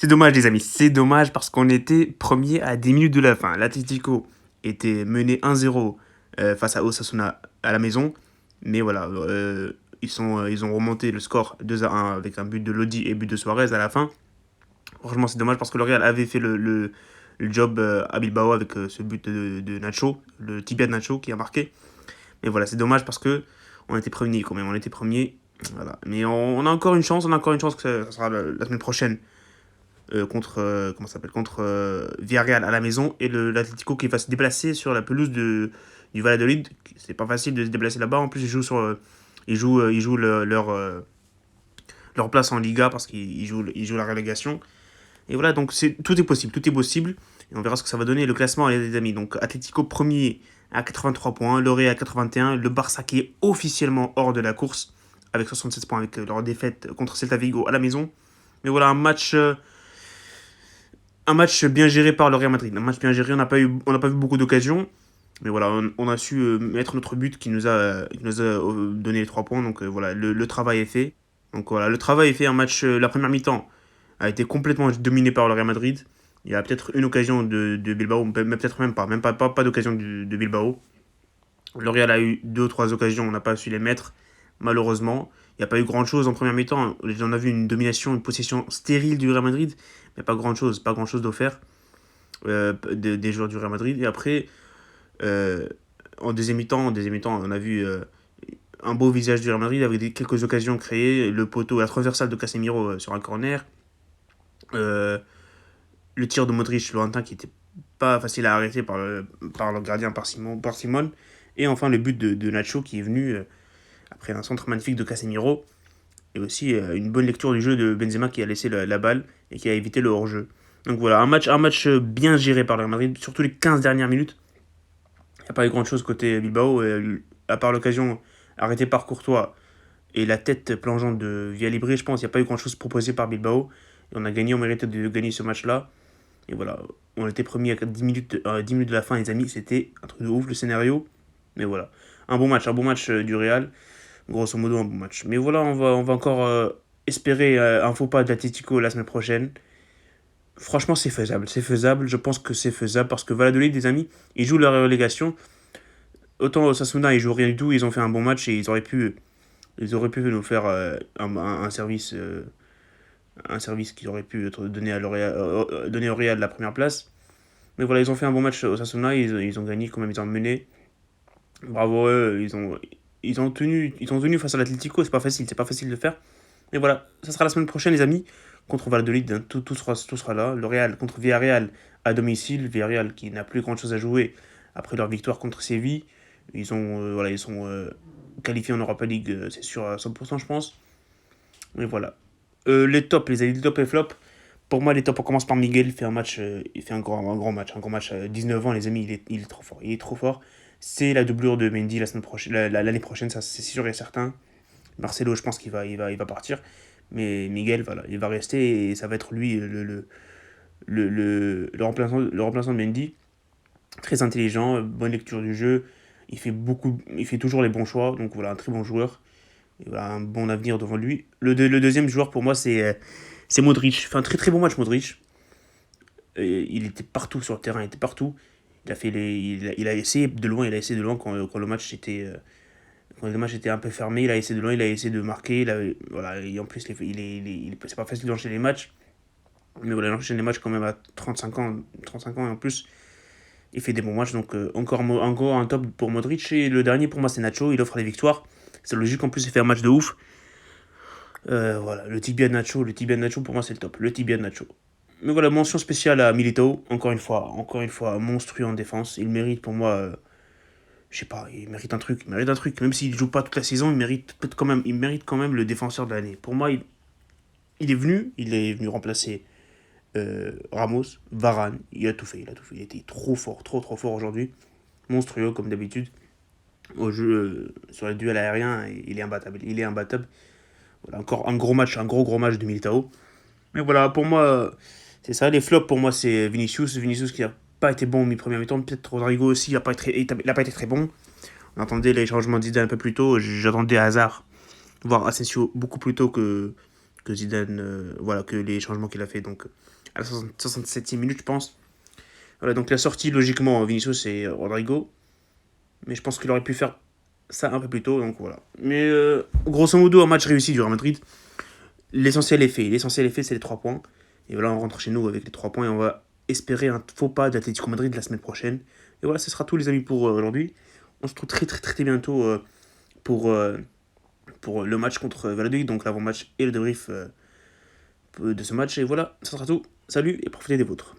C'est dommage, les amis. C'est dommage parce qu'on était premier à 10 minutes de la fin. L'Atlético était mené 1-0 face à Osasuna à la maison. Mais voilà, ils ont remonté le score 2-1 avec un but de Lodi et but de Suarez à la fin. Franchement, c'est dommage parce que le Real avait fait le job à Bilbao avec ce but de Nacho, le tibia de Nacho qui a marqué. Mais voilà, c'est dommage parce que on était premier quand même. On était premier. Voilà. Mais on a encore une chance. On a encore une chance que ça sera la semaine prochaine contre comment ça s'appelle contre Villarreal à la maison et l'Atlético qui va se déplacer sur la pelouse du Valladolid. C'est pas facile de se déplacer là-bas. En plus, ils jouent leur place en Liga parce qu'ils jouent la relégation. Et voilà, donc tout est possible, tout est possible. Et on verra ce que ça va donner le classement, les amis. Donc Atlético premier à 83 points, le Real à 81, le Barça qui est officiellement hors de la course avec 67 points avec leur défaite contre Celta Vigo à la maison. Mais voilà, un match bien géré par le Real Madrid. Un match bien géré, on n'a pas vu beaucoup d'occasions. Mais voilà, on a su mettre notre but qui nous a donné les 3 points. Donc voilà, le travail est fait. Donc voilà, le travail est fait. Un match, la première mi-temps a été complètement dominé par le Real Madrid. Il y a peut-être une occasion de Bilbao, mais peut-être pas d'occasion de Bilbao. Le Real a eu deux ou trois occasions, on n'a pas su les mettre, malheureusement. Il n'y a pas eu grand-chose en première mi-temps. On a vu une domination, une possession stérile du Real Madrid, mais pas grand-chose d'offert des joueurs du Real Madrid. Et après, euh, en deuxième mi-temps, on a vu un beau visage du Real Madrid avec quelques occasions créées, le poteau, la transversale de Casemiro sur un corner, euh, le tir de Modric lointain qui était pas facile à arrêter par le gardien par Simon, et enfin le but de Nacho qui est venu après un centre magnifique de Casemiro et aussi une bonne lecture du jeu de Benzema qui a laissé la balle et qui a évité le hors-jeu. Donc voilà, un match bien géré par le Real Madrid, surtout les 15 dernières minutes. Il n'y a pas eu grand-chose côté Bilbao, à part l'occasion arrêtée par Courtois et la tête plongeante de Vialibri, je pense. Il n'y a pas eu grand-chose proposé par Bilbao. Et on a gagné, on méritait de gagner ce match-là. Et voilà, on était premier à 10 minutes de la fin, les amis. C'était un truc de ouf le scénario. Mais voilà, un bon match du Real. Grosso modo, un bon match. Mais voilà, on va encore espérer un faux pas d'Atletico la semaine prochaine. Franchement, c'est faisable. C'est faisable. Je pense que c'est faisable parce que Valladolid, les amis, ils jouent leur relégation. Autant Osasuna, ils jouent rien du tout. Ils ont fait un bon match et ils auraient pu nous faire un service qui aurait pu être donné au Real la première place. Mais voilà, ils ont fait un bon match au Sasuna, ils ont gagné quand même, ils ont mené. Bravo eux, ils ont tenu face à l'Atlético, c'est pas facile de faire. Mais voilà, ça sera la semaine prochaine les amis, contre Valladolid, hein, tout sera là. Le Real contre Villarreal à domicile, Villarreal qui n'a plus grand chose à jouer après leur victoire contre Séville. Ils sont qualifiés en Europa League, c'est sûr à 100% je pense. Mais voilà. Les tops, les tops et flops. Pour moi, les tops, on commence par Miguel. Il fait un match, il fait un grand match. Un grand match à 19 ans, les amis, il est trop fort. Il est trop fort. C'est la doublure de Mendy la semaine prochaine, l'année prochaine, ça c'est sûr et certain. Marcelo, je pense il va partir. Mais Miguel, voilà, il va rester et ça va être lui le remplaçant de Mendy. Très intelligent, bonne lecture du jeu. Il fait toujours les bons choix. Donc voilà, un très bon joueur. Il a un bon avenir devant lui. Le deuxième joueur pour moi, c'est Modric. Il fait un très très bon match, Modric. Il était partout sur le terrain, il était partout. Il a essayé de loin, quand le match était. Quand le match était un peu fermé, il a essayé de loin, il a essayé de marquer. Voilà, et en plus, c'est pas facile d'enchaîner les matchs. Mais voilà, il enchaîne les matchs quand même à 35 ans et en plus, il fait des bons matchs. Donc encore un top pour Modric. Et le dernier pour moi, c'est Nacho. Il offre les victoires. C'est logique en plus, il fait un match de ouf. Voilà, le tibia de Nacho pour moi c'est le top, le tibia de Nacho. Mais voilà, mention spéciale à Militao, encore une fois, monstrueux en défense. Il mérite pour moi, je sais pas, il mérite un truc. Même s'il joue pas toute la saison, il mérite quand même le défenseur de l'année. Pour moi, il est venu remplacer Ramos, Varane, il a tout fait. Il était trop fort, trop fort aujourd'hui. Monstrueux comme d'habitude. Au jeu, sur les duels aériens, il est imbattable. Voilà, encore un gros match, un gros match de Militao. Mais voilà, pour moi, c'est ça. Les flops, pour moi, c'est Vinicius. Vinicius qui n'a pas été bon au mi-premier mi-temps. Peut-être Rodrigo aussi, il a pas été très bon. On attendait les changements d'idée un peu plus tôt. J'attendais Hazard, voir Asensio beaucoup plus tôt que Zidane, voilà, que les changements qu'il a fait donc à la 67e minute, je pense. Voilà, donc la sortie, logiquement, Vinicius et Rodrigo. Mais je pense qu'il aurait pu faire ça un peu plus tôt, donc voilà. Mais grosso modo, un match réussi du Real Madrid. L'essentiel est fait. L'essentiel est fait, c'est les 3 points. Et voilà, on rentre chez nous avec les 3 points et on va espérer un faux pas d'Atlético Madrid la semaine prochaine. Et voilà, ce sera tout, les amis, pour aujourd'hui. On se retrouve très bientôt pour, euh, pour le match contre Valladolid, donc l'avant-match et le débrief de ce match. Et voilà, ça sera tout. Salut et profitez des vôtres.